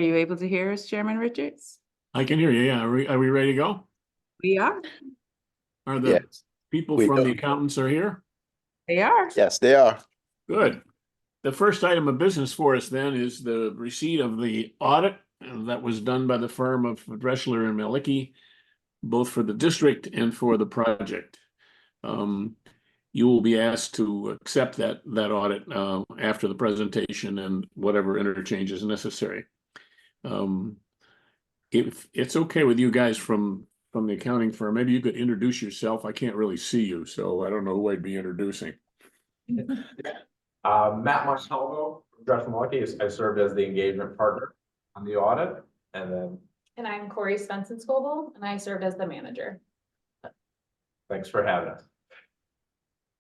Are you able to hear us, Chairman Richards? I can hear you. Yeah. Are we ready to go? We are. Are the Yes, people we from are. the accountants are here? They are. Yes, they are. Good. The first item of business for us then is the receipt of the audit that was done by the firm of Dressler and Malicki, both for the district and for the project. You will be asked to accept that audit after the presentation and whatever interchange is necessary. If it's okay with you guys from the accounting firm, maybe you could introduce yourself. I can't really see you, so I don't know who I'd be introducing. Matt Marcello from Dressler Malicki. I served as the engagement partner on the audit, and I'm Corey Svensson-Scoble, and I served as the manager. thanks for having us.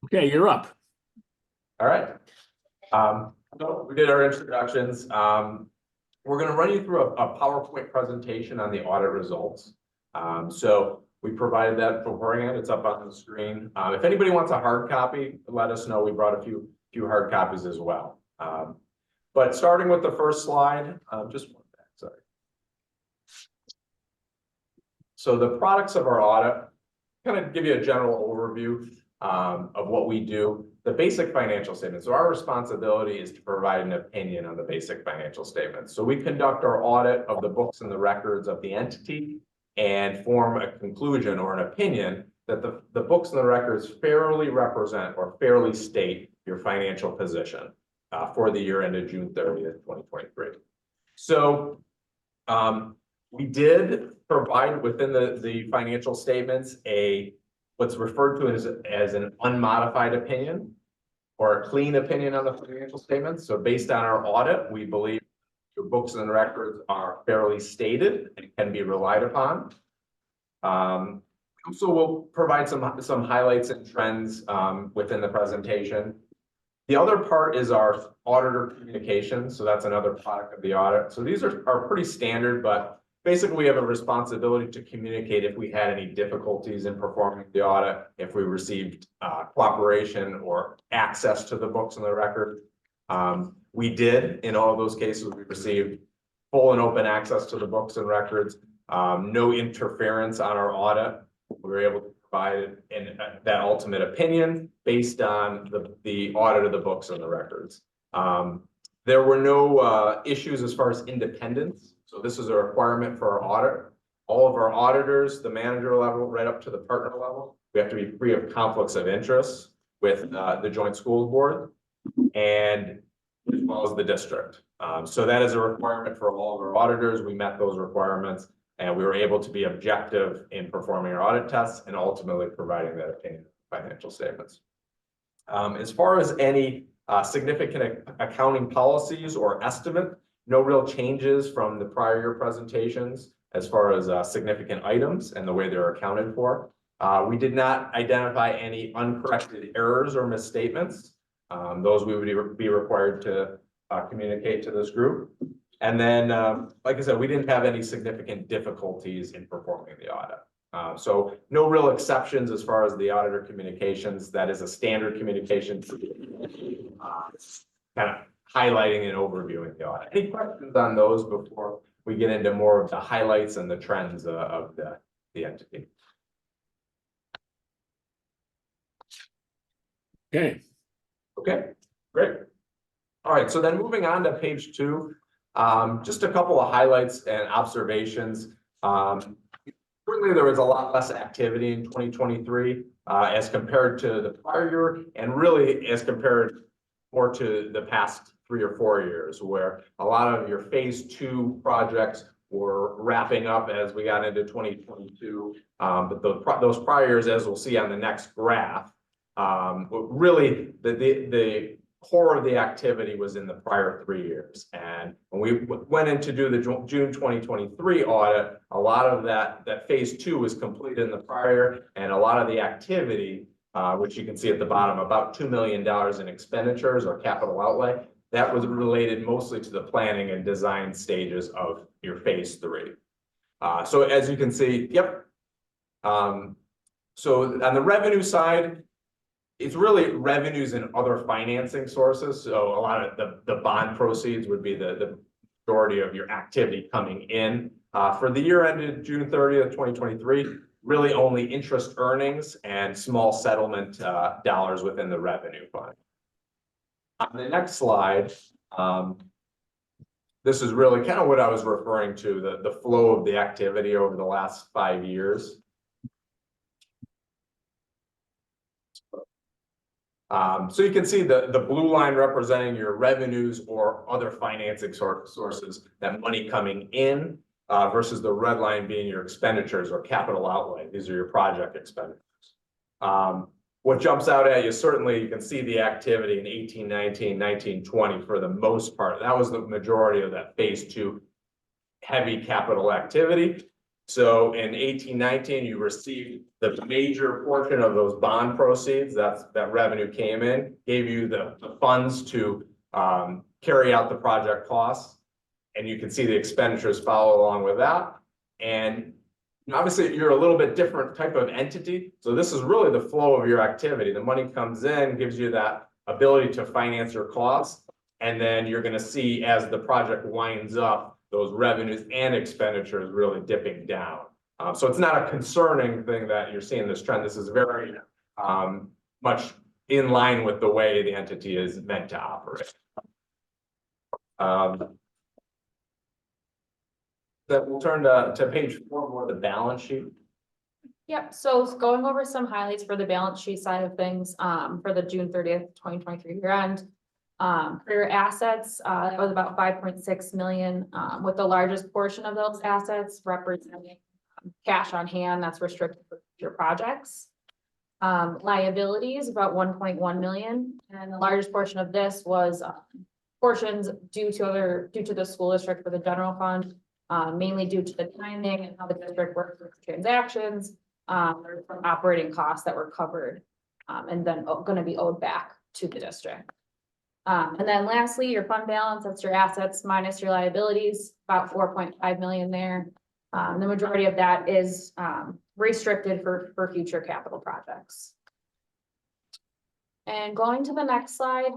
Okay, you're up. All right. So we did our introductions. We're going to run you through a PowerPoint presentation on the audit results. So we provided that beforehand. It's up on the screen. If anybody wants a hard copy, let us know. We brought a few hard copies as well. But starting with the first slide, just one back, sorry. So the products of our audit, kind of give you a general overview of what we do. The basic financial statements. So our responsibility is to provide an opinion on the basic financial statements. So we conduct our audit of the books and the records of the entity and form a conclusion or an opinion that the books and the records fairly represent or fairly state your financial position for the year ended June 30th, 2023. So we did provide within the financial statements what's referred to as an unmodified opinion or a clean opinion on the financial statements. So based on our audit, we believe your books and records are fairly stated and can be relied upon. Also, we'll provide some highlights and trends within the presentation. The other part is our auditor communications. So that's another product of the audit. So these are pretty standard, but basically, we have a responsibility to communicate if we had any difficulties in performing the audit, if we received cooperation or access to the books and the record. We did, in all of those cases, we received full and open access to the books and records, no interference on our audit. We were able to provide that ultimate opinion based on the audit of the books and the records. There were no issues as far as independence. So this is a requirement for our audit. All of our auditors, the manager level, right up to the partner level, we have to be free of conflicts of interest with the joint schools board and as well as the district. So that is a requirement for all of our auditors. We met those requirements and we were able to be objective in performing our audit tests and ultimately providing that opinion of financial statements. As far as any significant accounting policies or estimate, no real changes from the prior year presentations as far as significant items and the way they're accounted for. We did not identify any uncorrected errors or misstatements. Those we would be required to communicate to this group. And then, like I said, we didn't have any significant difficulties in performing the audit. So no real exceptions as far as the auditor communications. That is a standard communication, kind of highlighting and overviewing the audit. Any questions on those before we get into more of the highlights and the trends of the entity? Okay. Okay, great. All right, so then moving on to page 2, just a couple of highlights and observations. Certainly there was a lot less activity in 2023 as compared to the prior year and really as compared more to the past 3 or 4 years, where a lot of your phase 2 projects were wrapping up as we got into 2022. But those prior years, as we'll see on the next graph, really the core of the activity was in the prior 3 years. And when we went in to do the June 2023 audit, a lot of that phase 2 was completed in the prior, and a lot of the activity, which you can see at the bottom, about $2 million in expenditures or capital outlay, that was related mostly to the planning and design stages of your phase 3. So as you can see, yep. So on the revenue side, it's really revenues and other financing sources. So a lot of the bond proceeds would be the majority of your activity coming in. For the year ended June 30th, 2023, really only interest earnings and small settlement dollars within the revenue fund. On the next slide, this is really kind of what I was referring to, the flow of the activity over the last 5 years. So you can see the blue line representing your revenues or other financing sources, that money coming in, versus the red line being your expenditures or capital outlay. These are your project expenditures. What jumps out at you, certainly you can see the activity in 18, 19, 19, 20 for the most part. That was the majority of that phase 2 heavy capital activity. So in 18, 19, you received the major portion of those bond proceeds. That revenue came in, gave you the funds to carry out the project costs. And you can see the expenditures follow along with that. And obviously you're a little bit different type of entity. So this is really the flow of your activity. The money comes in, gives you that ability to finance your costs. And then you're going to see, as the project winds up, those revenues and expenditures really dipping down. So it's not a concerning thing that you're seeing this trend. This is very much in line with the way the entity is meant to operate. That we'll turn to page 4 more, the balance sheet. Yep, so going over some highlights for the balance sheet side of things, for the June 30th, 2023 year end. For your assets, it was about 5.6 million, with the largest portion of those assets representing cash on hand that's restricted for future projects. Liabilities, about 1.1 million, and the largest portion of this was portions due to the school district for the general fund, mainly due to the timing and how the district works with transactions, or from operating costs that were covered, and then going to be owed back to the district. And then lastly, your fund balance, that's your assets minus your liabilities, about 4.5 million there. The majority of that is restricted for future capital projects. And going to the next slide,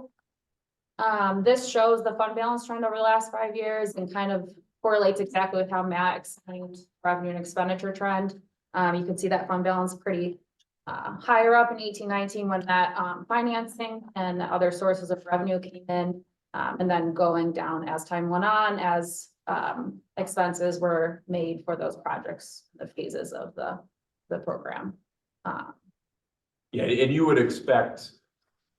this shows the fund balance trend over the last 5 years and kind of correlates exactly with how Matt explained revenue and expenditure trend. You can see that fund balance pretty higher up in 18, 19 when that financing and other sources of revenue came in, and then going down as time went on, as expenses were made for those projects, the phases of the program. Yeah, and you would expect,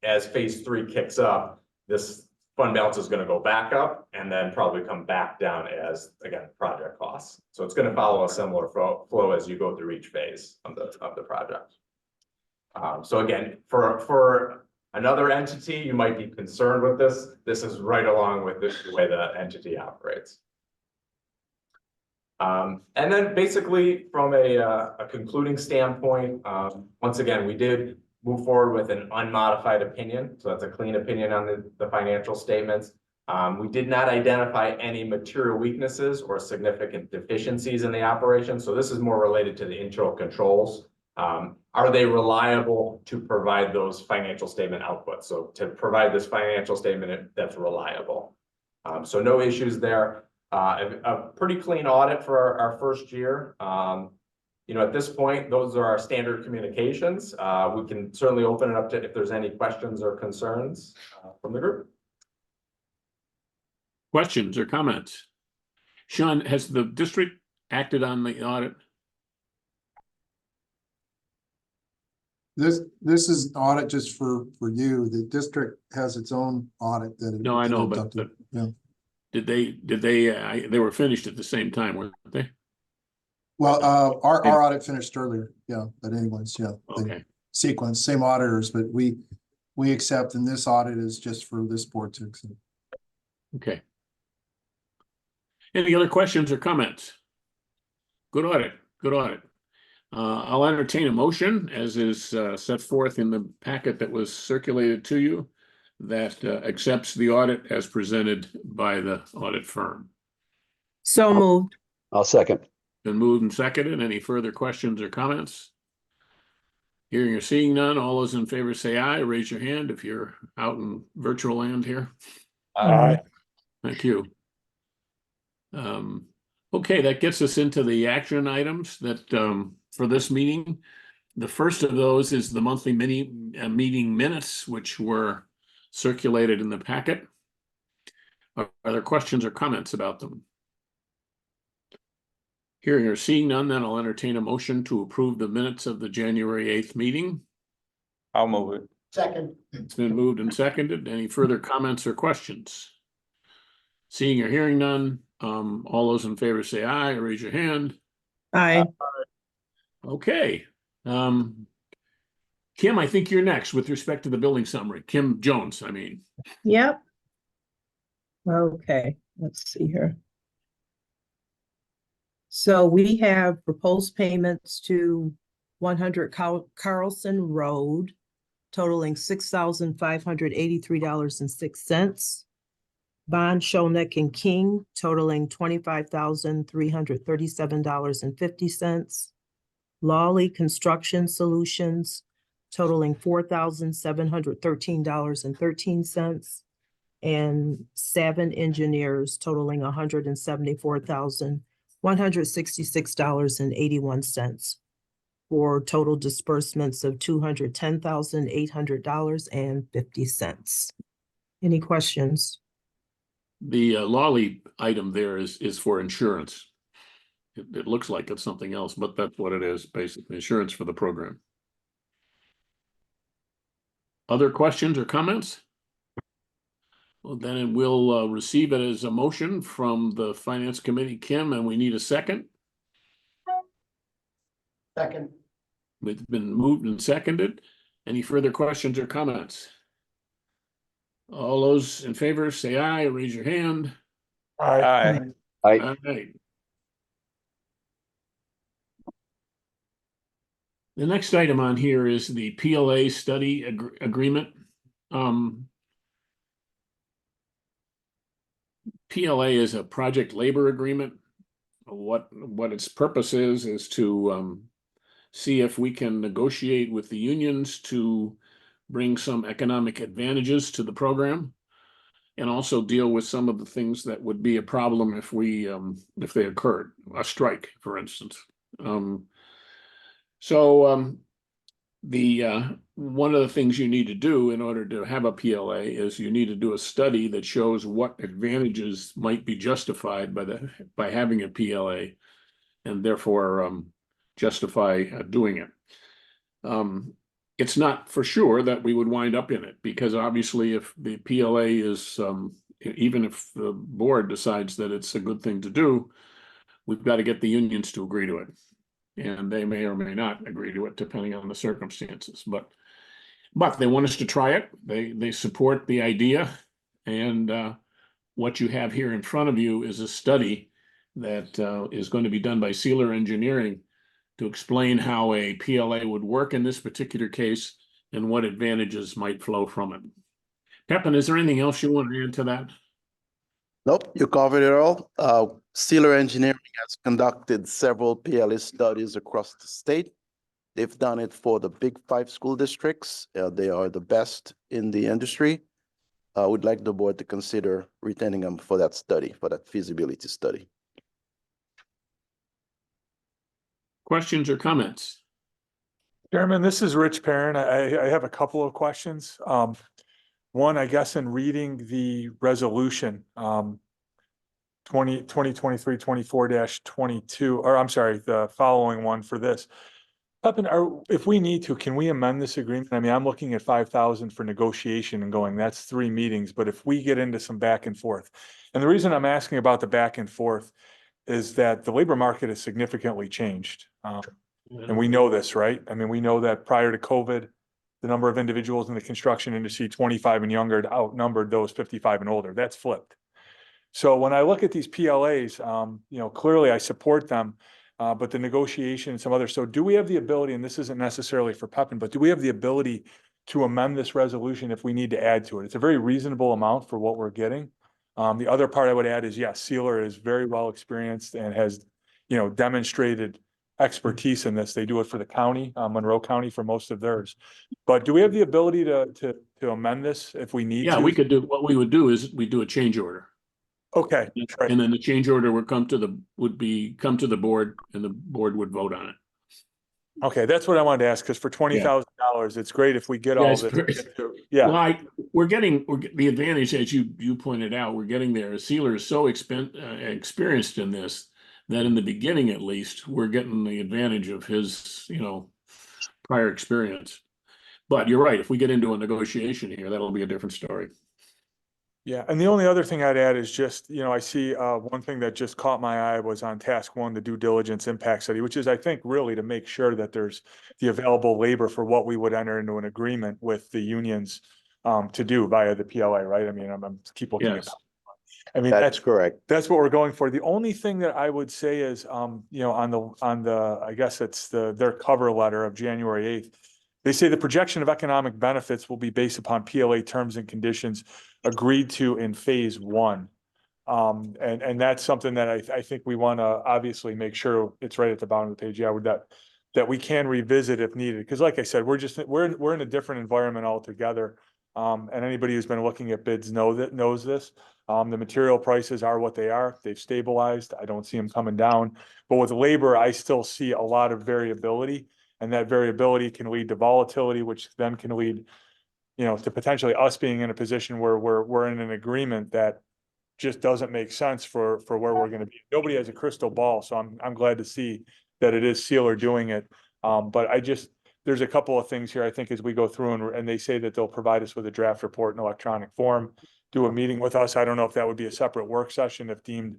as phase 3 kicks up, this fund balance is going to go back up and then probably come back down as, again, project costs. So it's going to follow a similar flow as you go through each phase of the project. So again, for another entity, you might be concerned with this. This is right along with the way the entity operates. And then basically from a concluding standpoint, once again, we did move forward with an unmodified opinion. So that's a clean opinion on the financial statements. We did not identify any material weaknesses or significant deficiencies in the operation. So this is more related to the internal controls. Are they reliable to provide those financial statement outputs? So to provide this financial statement that's reliable. So no issues there. A pretty clean audit for our first year. At this point, those are our standard communications. We can certainly open it up to if there's any questions or concerns from the group. Questions or comments? Sean, has the district acted on the audit? This is an audit just for you. The district has its own audit that. No, I know, but yeah. Did they were finished at the same time, weren't they? Well, our audit finished earlier. Yeah, but anyways, yeah. Okay. Sequence, same auditors, but we accept, and this audit is just for this board to accept. Okay. Any other questions or comments? Good audit. Good audit. I'll entertain a motion, as is set forth in the packet that was circulated to you, that accepts the audit as presented by the audit firm. So moved. I'll second. Been moved and seconded. Any further questions or comments? Hearing or seeing none, all those in favor say aye. Raise your hand if you're out in virtual land here. Aye. Thank you. Okay, that gets us into the action items that, for this meeting. The first of those is the monthly meeting minutes, which were circulated in the packet. Are there questions or comments about them? Hearing or seeing none, then I'll entertain a motion to approve the minutes of the January 8th meeting. I'll move it. Second. It's been moved and seconded. Any further comments or questions? Seeing or hearing none, all those in favor say aye, or raise your hand. Aye. Okay. Kim, I think you're next with respect to the building summary. Kim Jones, I mean. Yep. Okay, let's see here. So we have proposed payments to 100 Carlson Road totaling $6,583.06. Bond Shonek and King totaling $25,337.50. Lawley Construction Solutions totaling $4,713.13. And Savin Engineers totaling $174,166.81 for total disbursements of $210,800.50. Any questions? The Lawley item there is for insurance. It looks like it's something else, but that's what it is, basically insurance for the program. Other questions or comments? Well, then we'll receive it as a motion from the Finance Committee, Kim, and we need a second. Second. It's been moved and seconded. Any further questions or comments? All those in favor say aye, or raise your hand. Aye. All right. The next item on here is the PLA study agreement. PLA is a project labor agreement. What its purpose is to see if we can negotiate with the unions to bring some economic advantages to the program, and also deal with some of the things that would be a problem if they occurred, a strike, for instance. One of the things you need to do in order to have a PLA is you need to do a study that shows what advantages might be justified by having a PLA, and therefore justify doing it. It's not for sure that we would wind up in it, because obviously if the PLA is, even if the board decides that it's a good thing to do, we've got to get the unions to agree to it. And they may or may not agree to it depending on the circumstances, but they want us to try it. They support the idea. And what you have here in front of you is a study that is going to be done by Sealer Engineering to explain how a PLA would work in this particular case and what advantages might flow from it. Pepin, is there anything else you want to add to that? Nope, you covered it all. Sealer Engineering has conducted several PLA studies across the state. They've done it for the big 5 school districts. They are the best in the industry. I would like the board to consider retaining them for that study, for that feasibility study. Questions or comments? Chairman, this is Rich Perrin. I have a couple of questions. One, I guess in reading the resolution, 2023-24-22, or I'm sorry, the following one for this. Pepin, if we need to, can we amend this agreement? I mean, I'm looking at 5,000 for negotiation and going, that's 3 meetings, but if we get into some back and forth, and the reason I'm asking about the back and forth is that the labor market has significantly changed. And we know this, right? I mean, we know that prior to COVID, the number of individuals in the construction industry, 25 and younger, outnumbered those 55 and older. That's flipped. So when I look at these PLAs, clearly I support them, but the negotiation and some others. So do we have the ability, and this isn't necessarily for Pepin, but do we have the ability to amend this resolution if we need to add to it? It's a very reasonable amount for what we're getting. The other part I would add is, yes, Sealer is very well experienced and has, demonstrated expertise in this. They do it for the county, Monroe County, for most of theirs. But do we have the ability to amend this if we need to? Yeah, we could do, what we would do is we do a change order. Okay, great. And then the change order would come to the board and the board would vote on it. Okay, that's what I wanted to ask, because for $20,000, it's great if we get Yeah, all it's this. very- Yeah, Well, we're getting the advantage, as you pointed out, we're getting there. Sealer is so experienced in this that in the beginning, at least, we're getting the advantage of his, prior experience. But you're right, if we get into a negotiation here, that'll be a different story. yeah. And the only other thing I'd add is just, I see one thing that just caught my eye was on task one, the due diligence impact study, which is, I think, really to make sure that there's the available labor for what we would enter into an agreement with the unions to do via the PLA, right? I mean, I'm keep looking at. Yes. I mean, That's correct. that's what we're going for. The only thing that I would say is, on the, I guess it's their cover letter of January 8th. They say the projection of economic benefits will be based upon PLA terms and conditions agreed to in phase one. And that's something that I think we want to obviously make sure it's right at the bottom of the page. Yeah, with that we can revisit if needed. Because like I said, we're in a different environment altogether. And anybody who's been looking at bids knows this. The material prices are what they are. They've stabilized. I don't see them coming down. But with labor, I still see a lot of variability, and that variability can lead to volatility, which then can lead, to potentially us being in a position where we're in an agreement that just doesn't make sense for where we're going to be. Nobody has a crystal ball, so I'm glad to see that it is Sealer doing it. But there's a couple of things here, I think, as we go through, and they say that they'll provide us with a draft report in electronic form, do a meeting with us. I don't know if that would be a separate work session if deemed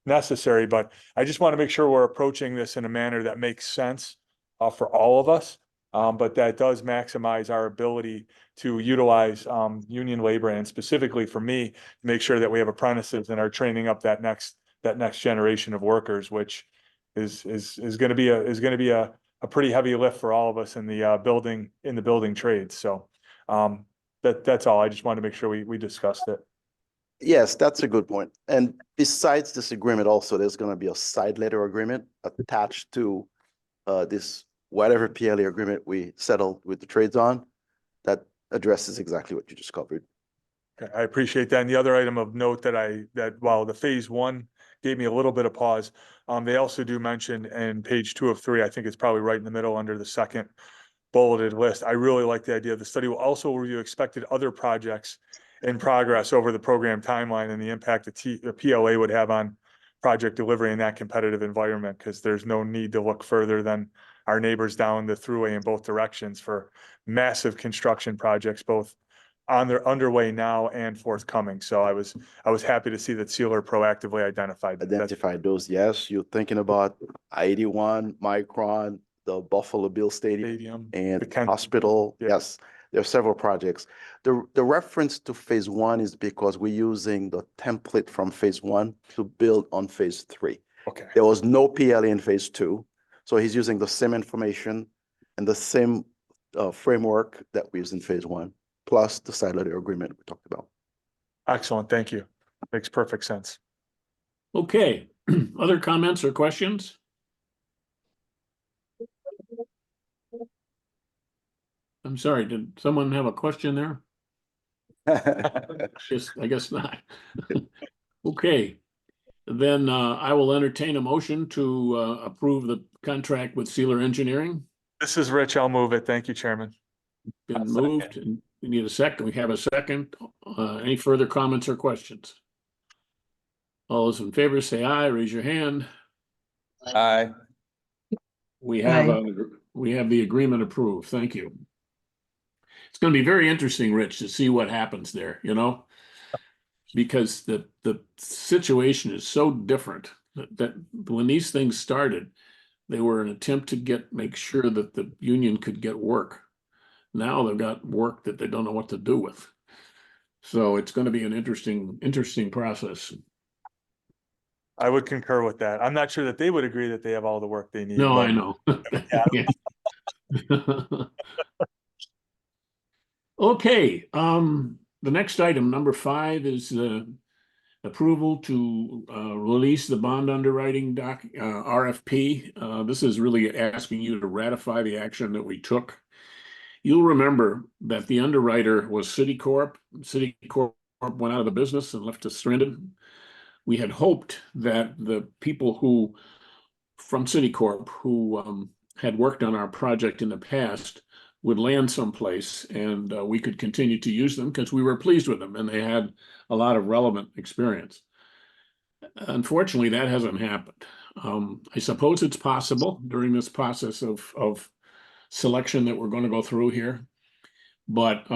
necessary, but I just want to make sure we're approaching this in a manner that makes sense for all of us. But that does maximize our ability to utilize union labor, and specifically for me, make sure that we have apprentices and are training up that next generation of workers, which is going to be a pretty heavy lift for all of us in the building trades. So that's all. I just wanted to make sure we discussed it. Yes, that's a good point. And besides this agreement, also, there's going to be a side letter agreement attached to this whatever PLA agreement we settled with the trades on that addresses exactly what you just covered. Okay, I appreciate that. And the other item of note that while the phase one gave me a little bit of pause, they also do mention in page 2 of 3, I think it's probably right in the middle under the second bulleted list. I really like the idea. The study will also review expected other projects in progress over the program timeline and the impact the PLA would have on project delivery in that competitive environment, because there's no need to look further than our neighbors down the thruway in both directions for massive construction projects, both underway now and forthcoming. So I was happy to see that Sealer proactively identified Those. Yes, you're thinking about 81 Micron, the Buffalo Bill Stadium, and the Kent hospital. Yeah. Yes, there are several projects. The reference to phase one is because we're using the template from phase one to build on phase 3. Okay. There was no PLA in phase 2. So he's using the same information and the same framework that we used in phase 1, plus the side letter agreement we talked about. Excellent. Thank you. Makes perfect sense. Okay, other comments or questions? I'm sorry, did someone have a question there? I guess not. Okay, then I will entertain a motion to approve the contract with Sealer Engineering. This is Rich. I'll move it. Thank you, Chairman. Been moved, and we need a second. We have a second. Any further comments or questions? All those in favor say aye, raise your hand. Aye. We have the agreement approved. Thank you. It's going to be very interesting, Rich, to see what happens there, because the situation is so different that when these things started, they were an attempt to make sure that the union could get work. Now they've got work that they don't know what to do with. So it's going to be an interesting process. I would concur with that. I'm not sure that they would agree that they have all the work they need. No, but I know. Okay, the next item, number 5, is approval to release the bond underwriting RFP. This is really asking you to ratify the action that we took. You'll remember that the underwriter was Citicorp. Citicorp went out of the business and left us stranded. we had hoped that the people who from Citicorp who had worked on our project in the past would land someplace and we could continue to use them because we were pleased with them and they had a lot of relevant experience. Unfortunately, that hasn't happened. I suppose it's possible during this process of selection that we're going to go through here, but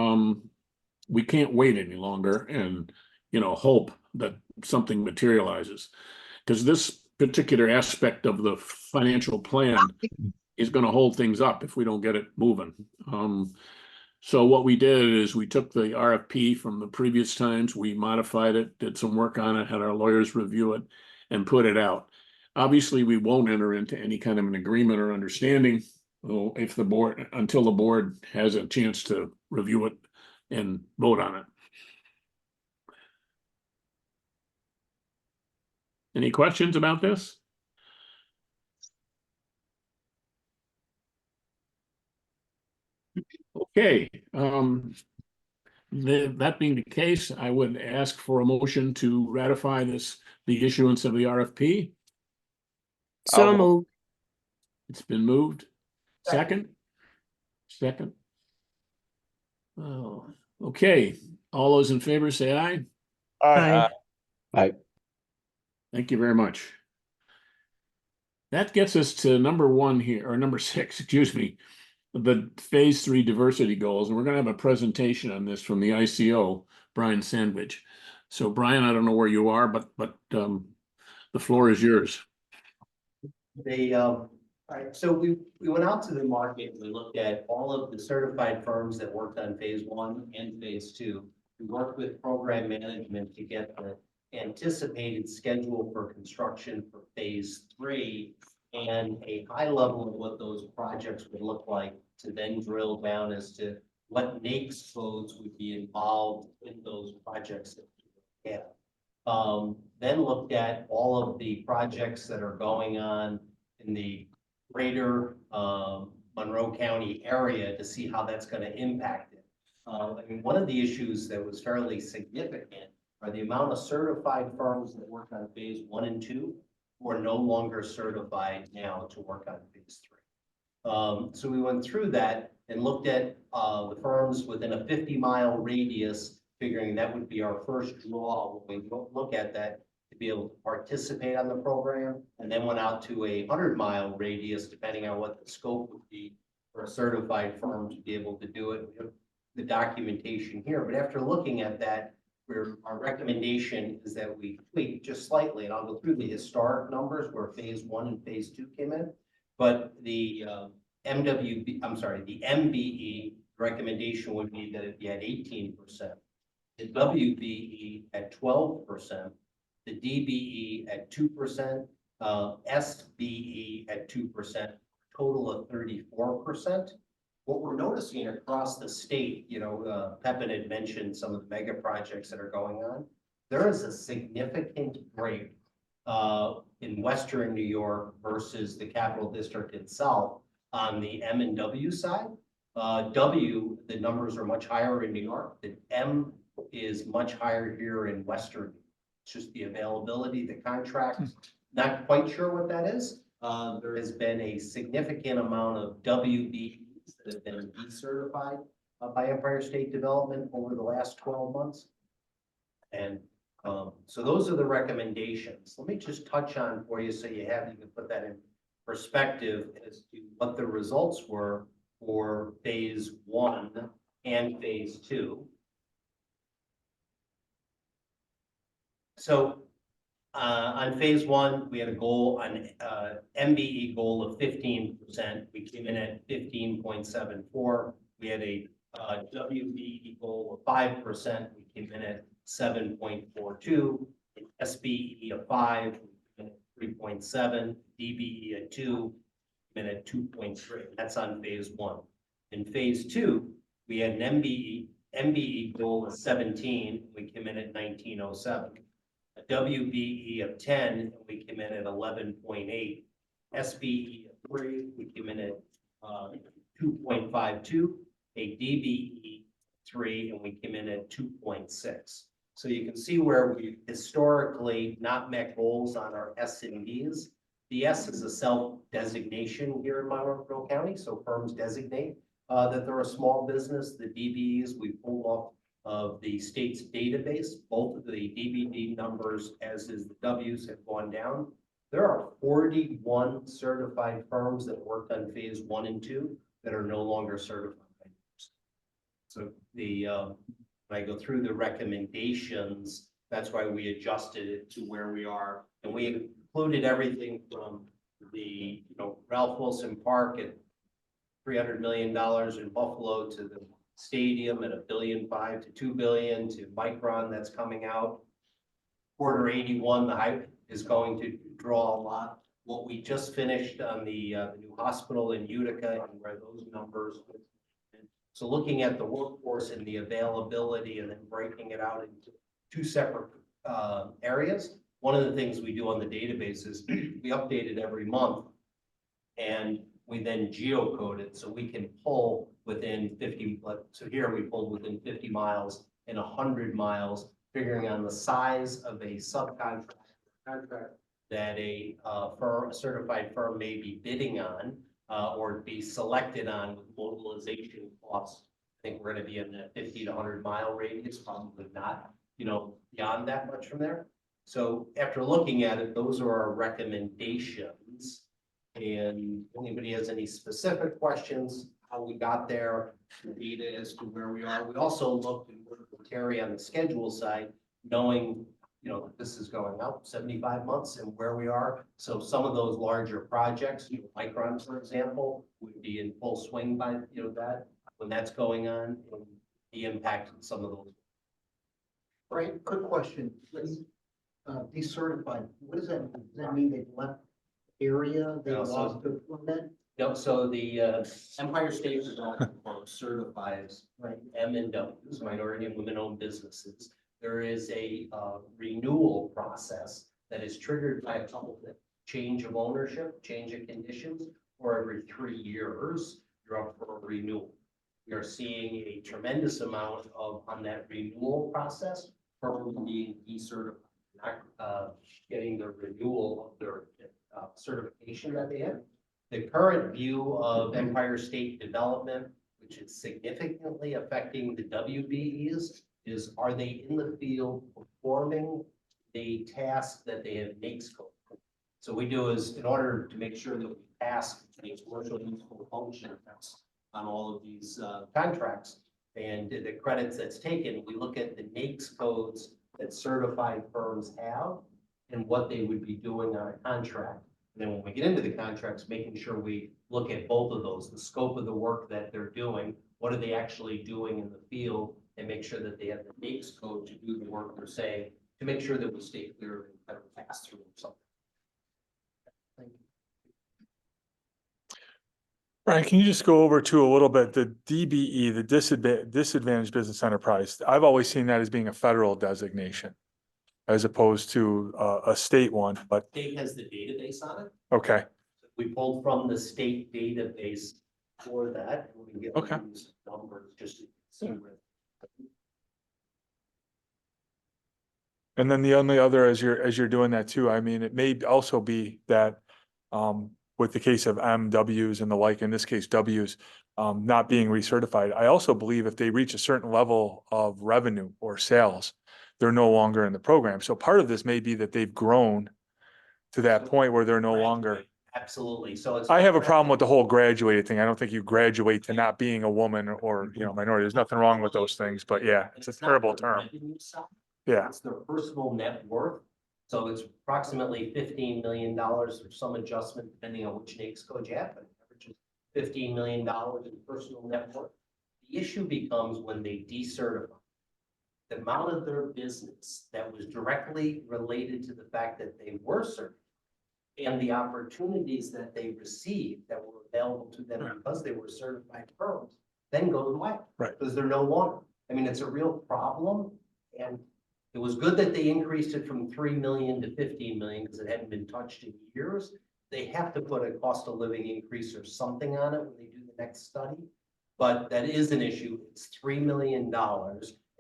we can't wait any longer and, hope that something materializes. Because this particular aspect of the financial plan is going to hold things up if we don't get it moving. So what we did is we took the RFP from the previous times, we modified it, did some work on it, had our lawyers review it, and put it out. Obviously, we won't enter into any kind of an agreement or understanding until the board has a chance to review it and vote on it. Any questions about this? Okay, that being the case, I would ask for a motion to ratify the issuance of the RFP. So I'll- moved. It's been moved. Second? Second. Oh, okay. All those in favor say aye. Aye. Thank you very much. That gets us to number 1 here, or number 6, excuse me, the phase 3 diversity goals. And we're going to have a presentation on this from the ICO, Brian Sandwich. So Brian, I don't know where you are, but the floor is yours. Alright, so we went out to the market and we looked at all of the certified firms that worked on phase 1 and phase 2. We worked with program management to get the anticipated schedule for construction for phase 3 and a high level of what those projects would look like, to then drill down as to what NAICS codes would be involved in those projects that we have. Then looked at all of the projects that are going on in the greater Monroe County area to see how that's going to impact it. I mean, one of the issues that was fairly significant are the amount of certified firms that work on phase 1 and 2 who are no longer certified now to work on phase 3. So we went through that and looked at the firms within a 50-mile radius, figuring that would be our first draw when we look at that, to be able to participate on the program, and then went out to a 100-mile radius, depending on what the scope would be for a certified firm to be able to do it. We have the documentation here, but after looking at that, our recommendation is that we tweak just slightly, and I'll go through the historic numbers where phase 1 and phase 2 came in, but the the MBE recommendation would be that it be at 18%, the WBE at 12%, the DBE at 2%, SBE at 2%, total of 34%. What we're noticing across the state, Pepin had mentioned some of the mega projects that are going on. There is a significant break in Western New York versus the Capital District itself on the M and W side. W, the numbers are much higher in New York. The M is much higher here in Western. It's just the availability, the contracts. Not quite sure what that is. There has been a significant amount of WBEs that have been decertified by Empire State Development over the last 12 months. And so those are the recommendations. Let me just touch on for you so you can put that in perspective as to what the results were for phase 1 and phase 2. So on phase 1, we had a goal on MBE goal of 15%. We came in at 15.74. We had a WBE goal of 5%. We came in at 7.42. SBE of 5, we came in at 3.7. DBE at 2, we came in at 2.3. That's on phase 1. In phase 2, we had an MBE goal of 17. We came in at 1907. A WBE of 10, and we came in at 11.8. SBE of 3, we came in at 2.52. A DBE 3, and we came in at 2.6. So you can see where we historically not met goals on our S and Ds. The S is a self-designation here in Monroe County, so firms designate that they're a small business. The DBEs we pull off of the state's database. Both of the DBD numbers, as is the Ws, have gone down. There are 41 certified firms that worked on phase 1 and 2 that are no longer certified. So when I go through the recommendations, that's why we adjusted it to where we are. And we included everything from the, Ralph Wilson Park at $300 million in Buffalo to the stadium at $1.5 billion to $2 billion to Micron that's coming out. Quarter 81, the hype is going to draw a lot. What we just finished on the new hospital in Utica and where those numbers. So looking at the workforce and the availability and then breaking it out into 2 separate areas. One of the things we do on the database is we update it every month and we then geocode it so we can pull within 50. So here we pulled within 50 miles and 100 miles, figuring on the size of a subcontract contract that a certified firm may be bidding on or be selected on with mobilization costs. I think we're going to be in the 50 to 100 mile radius, probably not, beyond that much from there. So after looking at it, those are our recommendations. And if anybody has any specific questions, how we got there, the data as to where we are. We also looked and worked with Terry on the schedule side, knowing, that this is going out 75 months and where we are. So some of those larger projects, Micron, for example, would be in full swing by, that when that's going on and the impact of some of those. Right, good question. Decertified, what does that mean? Does that mean they've left the area, they No, lost their permit? No, so the Empire State is all certifies, right, M&Ws, minority and women-owned businesses. There is a renewal process that is triggered by a couple of things. Change of ownership, change of conditions, or every 3 years, you're up for a renewal. We are seeing a tremendous amount on that renewal process, firms being decertified, not getting the renewal of their certification that they have. The current view of Empire State Development, which is significantly affecting the WBEs, is are they in the field performing the task that they have NAICS code? So we do is, in order to make sure that we pass the commercial useful function test on all of these contracts and the credits that's taken, we look at the NAICS codes that certified firms have and what they would be doing on a contract. And then when we get into the contracts, making sure we look at both of those, the scope of the work that they're doing, what are they actually doing in the field, and make sure that they have the NAICS code to do the work they're saying, to make sure that we stay clear of better pass through or something. Thank you. Brian, can you just go over to a little bit, the DBE, the disadvantaged business enterprise? I've always seen that as being a federal designation as opposed to a state one, but. State has the database on it. Okay. We pulled from the state database for that. And we can get Okay. these numbers just to see where. And then the only other, as you're doing that too, I mean, it may also be that, with the case of MWs and the like, in this case, Ws, not being recertified. I also believe if they reach a certain level of revenue or sales, they're no longer in the program. So part of this may be that they've grown to that point where they're no longer. Absolutely. So it's. I have a problem with the whole graduated thing. I don't think you graduate to not being a woman or, minority. There's nothing wrong with those things, but yeah, it's a not terrible the term. revenue side, Yeah. It's their personal net worth. So it's approximately $15 million or some adjustment depending on which NAICS code you have, but it averages $15 million in personal net worth. The issue becomes when they decertify. The amount of their business that was directly related to the fact that they were certified and the opportunities that they received that were available to them because they were certified firms then goes away. Right. Because they're no longer. I mean, it's a real problem. And it was good that they increased it from 3 million to 15 million because it hadn't been touched in years. They have to put a cost of living increase or something on it when they do the next study. But that is an issue. It's $3 million.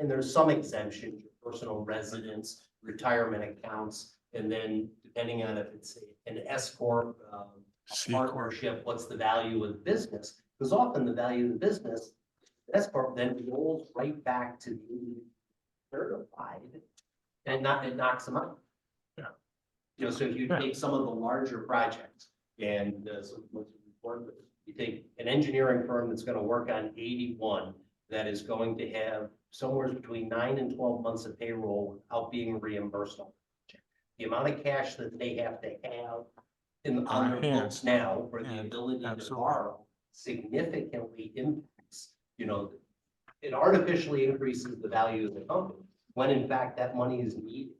And there's some exemptions, your personal residence, retirement accounts, and then depending on if it's an S corp, C corp. partnership, what's the value of the business? Because often the value of the business, S corp then rolls right back to the certified, and it knocks them out. Yeah. You know, so if you take some of the larger projects and you take an engineering firm that's going to work on 81 that is going to have somewhere between 9 and 12 months of payroll without being reimbursed on the project. The amount of cash that they have to have on their books now for the ability to borrow significantly impacts, you know, it artificially increases the value of the company when in fact that money is needed.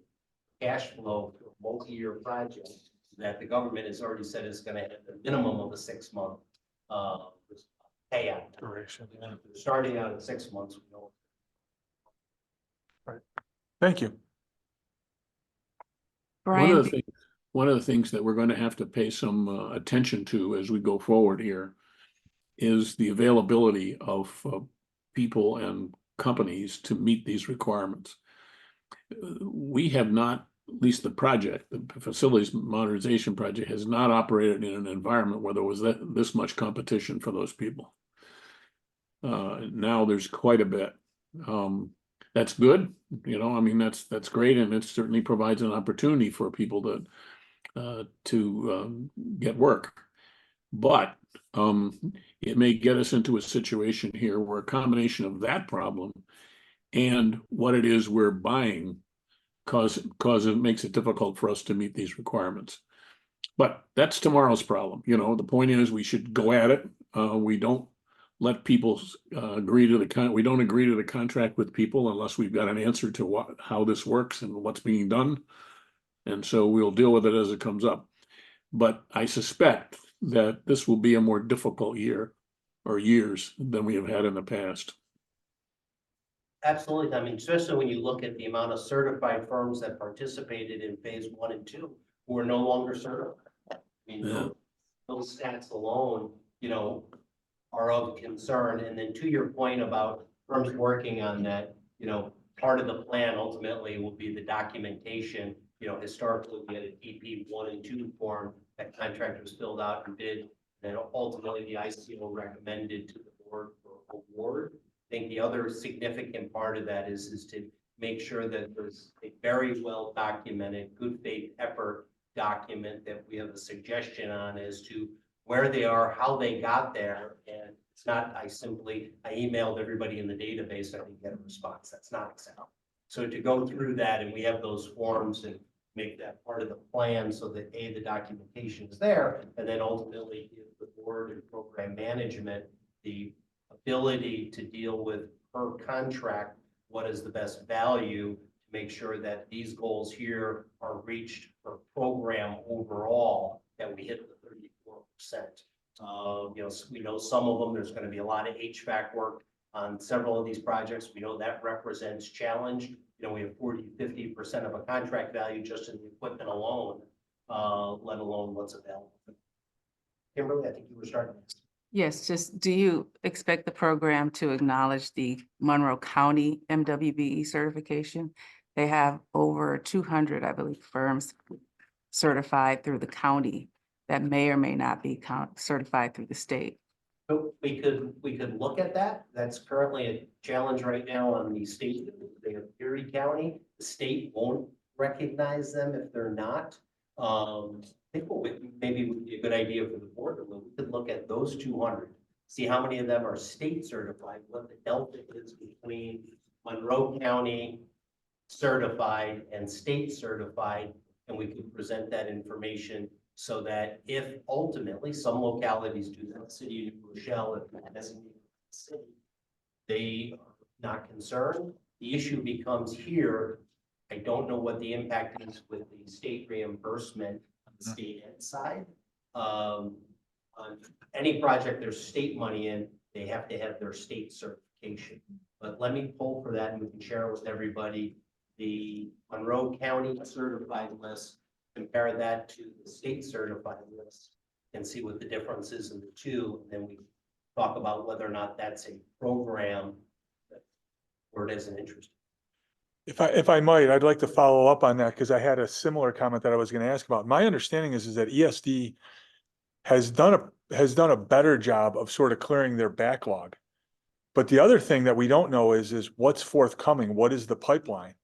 Cash flow for a multi-year project that the government has already said is going to have the minimum of a 6-month payout Duration. And if they're starting out at 6 months, we know. Thank you. One of the things that we're going to have to pay some attention to as we go forward here is the availability of people and companies to meet these requirements. We have not, at least the project, the facilities modernization project, has not operated in an environment where there was this much competition for those people. Now there's quite a bit. That's good, you know, I mean, that's great, and it certainly provides an opportunity for people to get work. But it may get us into a situation here where a combination of that problem and what it is we're buying cause it makes it difficult for us to meet these requirements. But that's tomorrow's problem. You know, the point is we should go at it. We don't let people agree to we don't agree to the contract with people unless we've got an answer to how this works and what's being done. And so we'll deal with it as it comes up. But I suspect that this will be a more difficult year or years than we have had in the past. Absolutely. I mean, especially when you look at the amount of certified firms that participated in phase 1 and 2 who are no longer certified. I mean, those stats alone, you know, are of concern. And then to your point about firms working on that, you know, part of the plan ultimately will be the documentation. You know, historically we had an EP 1 and 2 form that contractors filled out and did. Then ultimately the ICO recommended to the board for award. I think the other significant part of that is to make sure that there's a very well documented good faith effort document that we have a suggestion on as to where they are, how they got there. And it's not, I emailed everybody in the database and I didn't get a response. That's not Excel. So to go through that, and we have those forms and make that part of the plan so that the documentation is there, and then ultimately give the board and program management the ability to deal with per contract, what is the best value to make sure that these goals here are reached per program overall, that we hit the 34%. You know, we know some of them, there's going to be a lot of HVAC work on several of these projects. We know that represents challenge. You know, we have 40–50% of a contract value just in the equipment alone, let alone what's available. Kimberly, I think you were starting. Yes, just do you expect the program to acknowledge the Monroe County MWBE certification? They have over 200, I believe, firms certified through the county that may or may not be certified through the state. So we could look at that. That's currently a challenge right now on the state. They have Erie County. The state won't recognize them if they're not. I think what maybe would be a good idea for the board, we could look at those 200, see how many of them are state certified, what the delta is between Monroe County certified and state certified, and we could present that information so that if ultimately some localities do that, the city of New Rochelle, if that doesn't mean the city, they are not concerned. The issue becomes here, I don't know what the impact is with the state reimbursement on the state ed side. On any project there's state money in, they have to have their state certification. But let me pull for that and we can share it with everybody. The Monroe County certified list, compare that to the state certified list and see what the difference is in the two. And then we talk about whether or not that's a program that we're board has an interest. If I might, I'd like to follow up on that because I had a similar comment that I was going to ask about. My understanding is that ESD has done a better job of sort of clearing their backlog. But the other thing that we don't know is what's forthcoming. What is the pipeline?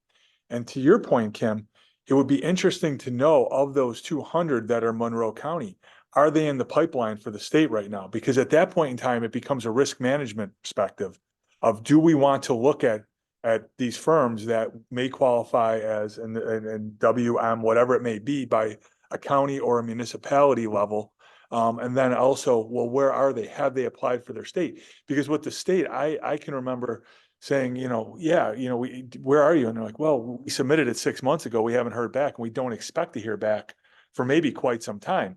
And to your point, Kim, it would be interesting to know of those 200 that are Monroe County, are they in the pipeline for the state right now? Because at that point in time, it becomes a risk management perspective of do we want to look at these firms that may qualify as and WM, whatever it may be, by a county or a municipality level. And then also, well, where are they? Have they applied for their state? Because with the state, I can remember saying, yeah, where are you? And they're like, well, we submitted it 6 months ago. We haven't heard back, and we don't expect to hear back for maybe quite some time.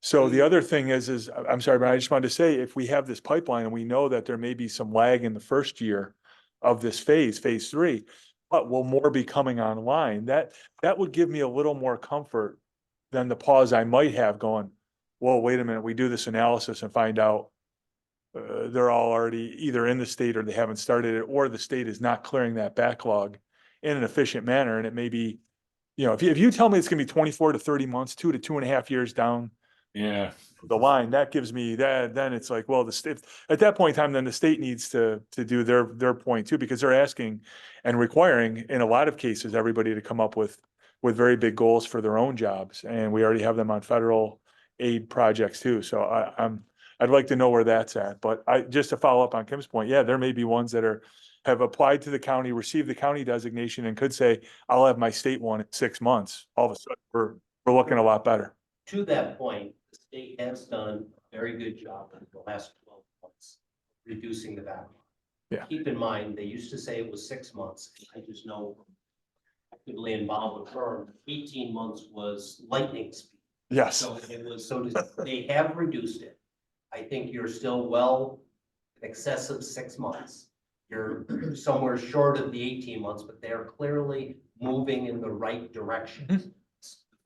So the other thing is I'm sorry, but I just wanted to say, if we have this pipeline and we know that there may be some lag in the first year of this phase 3, but will more be coming online, that would give me a little more comfort than the pause I might have going, whoa, wait a minute, we do this analysis and find out they're all already either in the state or they haven't started it, or the state is not clearing that backlog in an efficient manner. And it may be, if you tell me it's gonna be 24 to 30 months, 2 to 2.5 years down the line, that gives me that, then it's like, well, the state, at that point in time, then the state needs to do their point too, because they're asking and requiring, in a lot of cases, everybody to come up with very big goals for their own jobs. And we already have them on federal aid projects too. So I'd like to know where that's at. But just to follow up on Kim's point, yeah, there may be ones that have applied to the county, received the county designation, and could say, I'll have my state one in 6 months. All of a sudden, we're looking a lot better. To that point, the state has done a very good job in the last 12 months, reducing the backlog. Yeah. Keep in mind, they used to say it was 6 months. I just know actively involved with firm, 18 months was lightning speed. Yes. So they have reduced it. I think you're still well in excess of 6 months. You're somewhere short of the 18 months, but they're clearly moving in the right direction. Mm-hmm.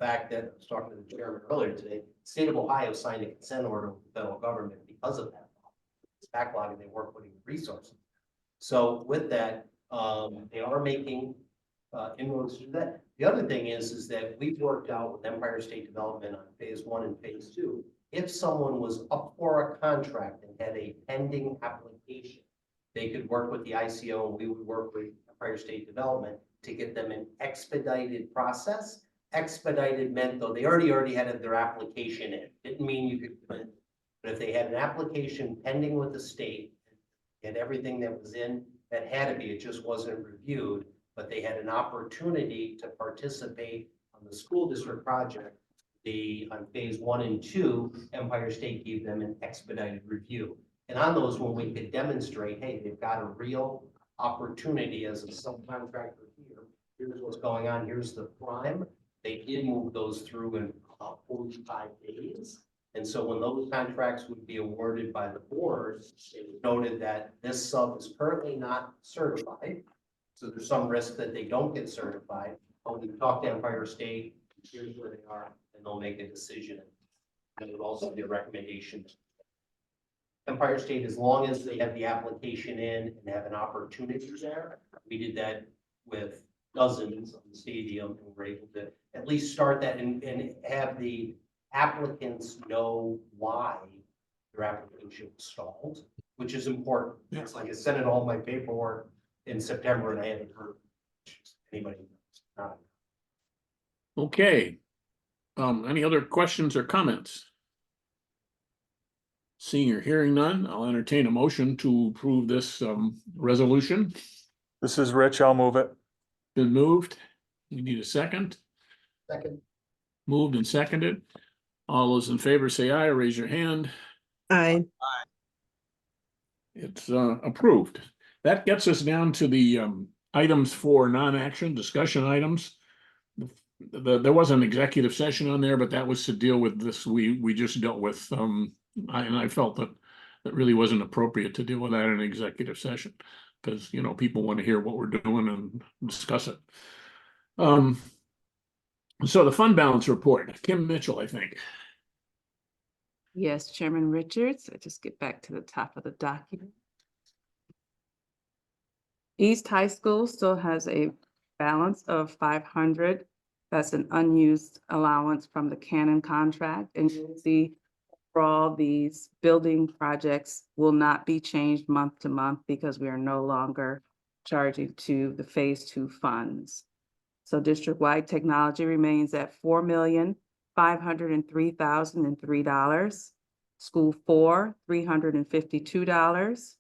The fact that I was talking to the chairman earlier today, the state of Ohio signed a consent order with the federal government because of that. It's backlog and they weren't putting resources. So with that, they are making inroads to that. The other thing is that we've worked out with Empire State Development on phase 1 and phase 2. If someone was up for a contract and had a pending application, they could work with the ICO and we would work with Empire State Development to get them an expedited process. Expedited meant though they already had their application in. Didn't mean you could, but if they had an application pending with the state and everything that was in, that had to be, it just wasn't reviewed, but they had an opportunity to participate on the school district project. On phase 1 and 2, Empire State gave them an expedited review. And on those, when we could demonstrate, hey, they've got a real opportunity as a subcontractor here. Here's what's going on. Here's the prime. They did move those through in about 45 days. And so when those contracts would be awarded by the board, it noted that this sub is currently not certified. So there's some risk that they don't get certified. But we talked to Empire State, here's where they are, and they'll make a decision. And it would also be a recommendation. Empire State, as long as they have the application in and have an opportunity there, we did that with dozens of the stadium, and we're able to at least start that and have the applicants know why their application was stalled, which is important. Yeah. It's like I sent in all my paperwork in September and I haven't heard anybody. Okay. Any other questions or comments? Seeing or hearing none, I'll entertain a motion to approve this resolution. This is Rich. I'll move it. Been moved. We need a second. Second. Moved and seconded. All those in favor say aye, or raise your hand. Aye. It's approved. That gets us down to the items for non-action discussion items. There was an executive session on there, but that was to deal with this. We just dealt with and I felt that really wasn't appropriate to deal with that in an executive session because people want to hear what we're doing and discuss it. So the fund balance report, Kim Mitchell, I think. Yes, Chairman Richards. I just get back to the top of the document. East High School still has a balance of 500. That's an unused allowance from the Canon contract, and you'll see for all these building projects will not be changed month to month because we are no longer charging to the Phase 2 funds. So district-wide technology remains at $4,503,003. School 4, $352.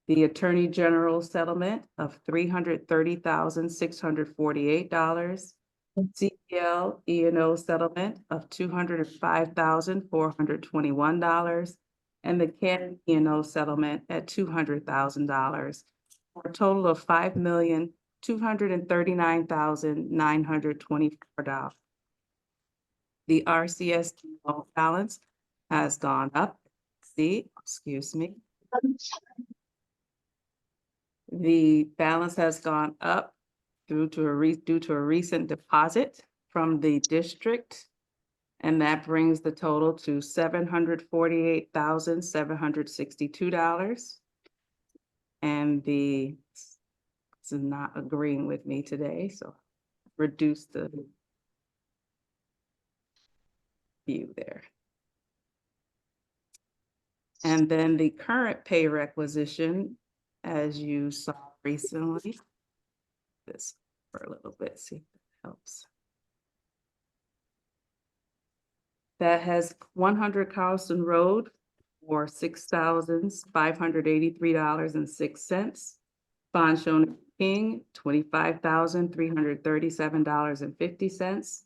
The Attorney General settlement of $330,648. CPL E&O settlement of $205,421. And the Canon E&O settlement at $200,000, for a total of $5,239,924. The RCSD loan balance has gone up. Excuse me. The balance has gone up due to a recent deposit from the district. And that brings the total to $748,762. And this is not agreeing with me today, so reduce the view there. And then the current pay requisition, as you saw recently, this for a little bit, see if that helps. That has 100 Carlson Road for $6,583.06. Bonshon King, $25,337.50.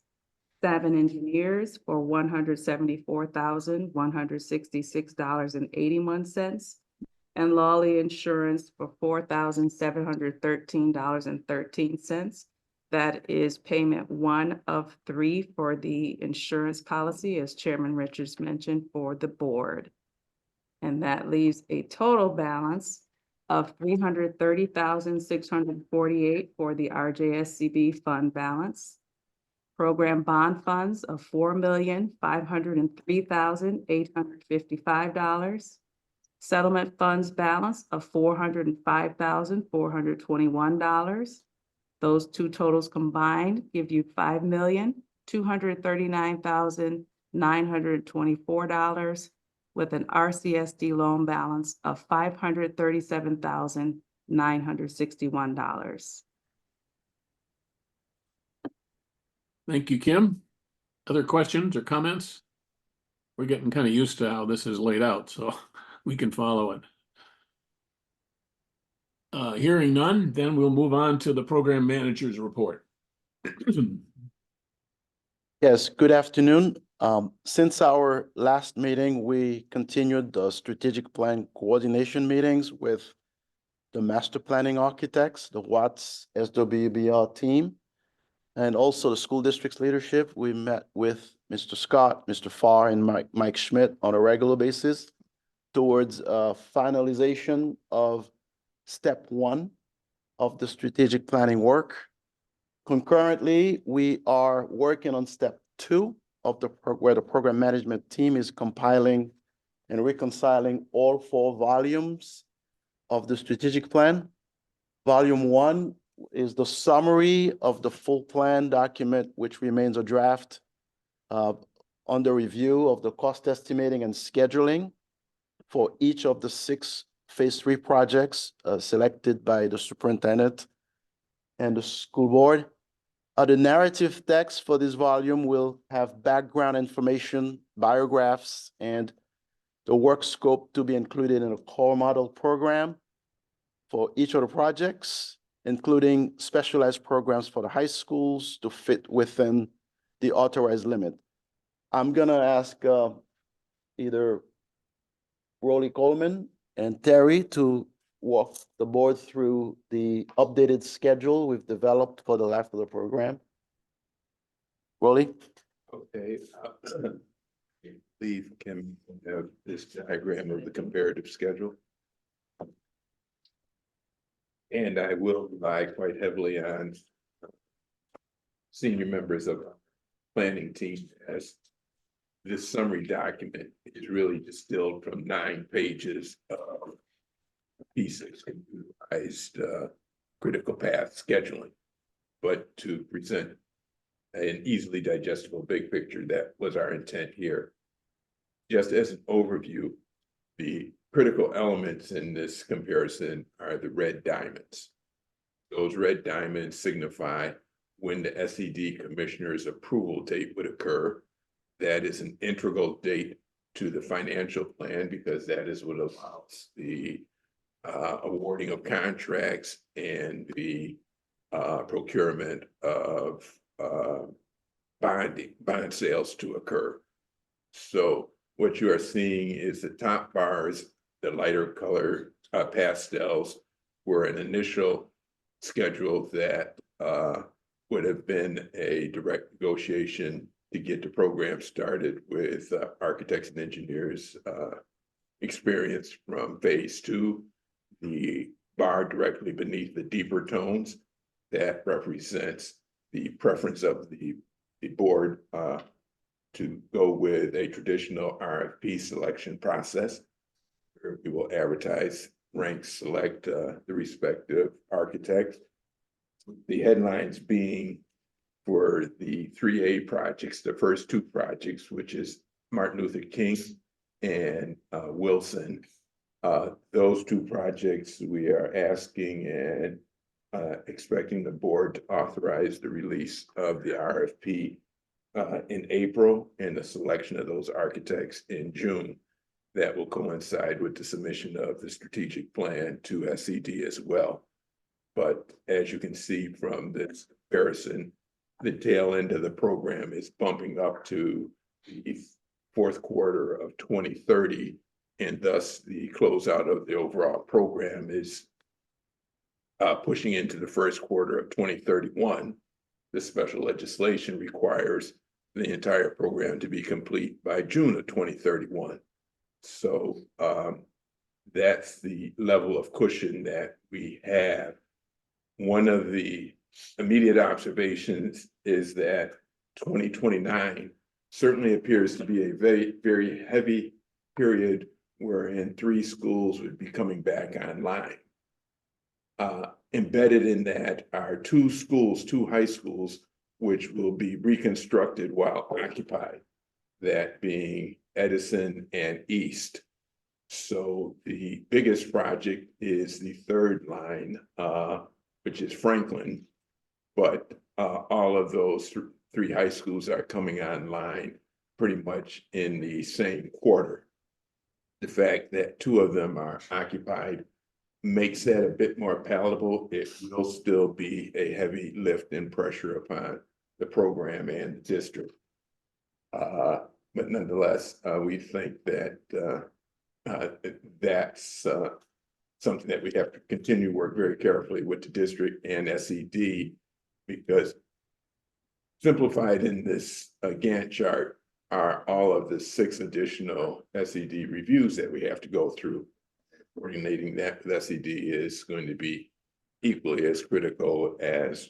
Savin Engineers for $174,166.81. And Lawley Insurance for $4,713.13. That is payment 1 of 3 for the insurance policy, as Chairman Richards mentioned, for the board. And that leaves a total balance of $330,648 for the RJSCB fund balance. Program bond funds of $4,503,855. Settlement funds balance of $405,421. Those two totals combined give you $5,239,924 with an RCSD loan balance of $537,961. Thank you, Kim. Other questions or comments? We're getting kind of used to how this is laid out, so we can follow it. Hearing none, then we'll move on to the program manager's report. Yes, good afternoon. Since our last meeting, we continued the strategic plan coordination meetings with the master planning architects, the Watts SWBR team, and also the school district's leadership. We met with Mr. Scott, Mr. Farr, and Mike Schmidt on a regular basis towards finalization of step 1 of the strategic planning work. Concurrently, we are working on step 2 of where the program management team is compiling and reconciling all 4 volumes of the strategic plan. Volume 1 is the summary of the full plan document, which remains a draft under review of the cost estimating and scheduling for each of the 6 Phase 3 projects selected by the superintendent and the school board. The narrative text for this volume will have background information, biographs, and the work scope to be included in a core model program for each of the projects, including specialized programs for the high schools to fit within the authorized limit. I'm gonna ask either Rolly Coleman and Terry to walk the board through the updated schedule we've developed for the life of the program. Rolly? Okay. Please can have this diagram of the comparative schedule. And I will rely quite heavily on senior members of the planning team, as this summary document is really distilled from 9 pages of pieces, computerized critical path scheduling, but to present an easily digestible big picture. That was our intent here. Just as an overview, the critical elements in this comparison are the red diamonds. Those red diamonds signify when the SED commissioner's approval date would occur. That is an integral date to the financial plan because that is what allows the awarding of contracts and the procurement of bond sales to occur. So what you are seeing is the top bars, the lighter color pastels, were an initial schedule that would have been a direct negotiation to get the program started with architects and engineers experience from phase 2. The bar directly beneath the deeper tones, that represents the preference of the board to go with a traditional RFP selection process. Where we will advertise, rank, select the respective architects. The headlines being for the 3A projects, the first 2 projects, which is Martin Luther King and Wilson. Those 2 projects we are asking and expecting the board to authorize the release of the RFP in April and the selection of those architects in June. That will coincide with the submission of the strategic plan to SED as well. But as you can see from this comparison, the tail end of the program is bumping up to the 4th quarter of 2030, and thus the closeout of the overall program is pushing into the 1st quarter of 2031. The special legislation requires the entire program to be complete by June of 2031. So that's the level of cushion that we have. One of the immediate observations is that 2029 certainly appears to be a very, very heavy period wherein 3 schools would be coming back online. Embedded in that are 2 schools, 2 high schools, which will be reconstructed while occupied, that being Edison and East. So the biggest project is the 3rd line, which is Franklin, but all of those 3 high schools are coming online pretty much in the same quarter. The fact that 2 of them are occupied makes that a bit more palatable. It will still be a heavy lift and pressure upon the program and the district. But nonetheless, we think that that's something that we have to continue to work very carefully with the district and SED, because simplified in this Gantt chart are all of the 6 additional SED reviews that we have to go through. Coordinating that with SED is going to be equally as critical as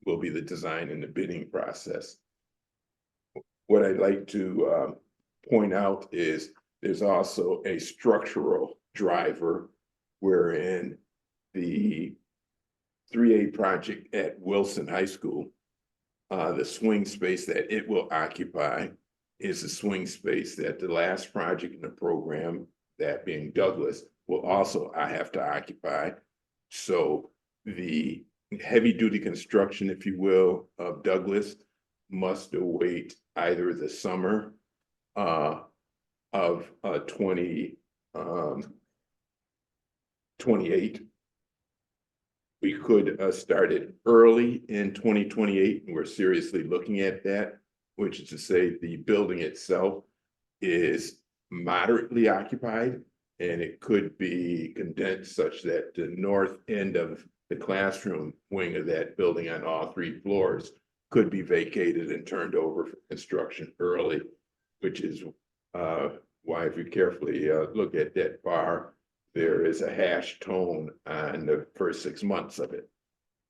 will be the design and the bidding process. What I'd like to point out is there's also a structural driver wherein the 3A project at Wilson High School, the swing space that it will occupy is the swing space that the last project in the program, that being Douglas, will also have to occupy. So the heavy duty construction, if you will, of Douglas must await either the summer of 2028. We could start it early in 2028, and we're seriously looking at that, which is to say the building itself is moderately occupied, and it could be condensed such that the north end of the classroom wing of that building on all 3 floors could be vacated and turned over for construction early, which is why if you carefully look at that bar, there is a hash tone on the first 6 months of it.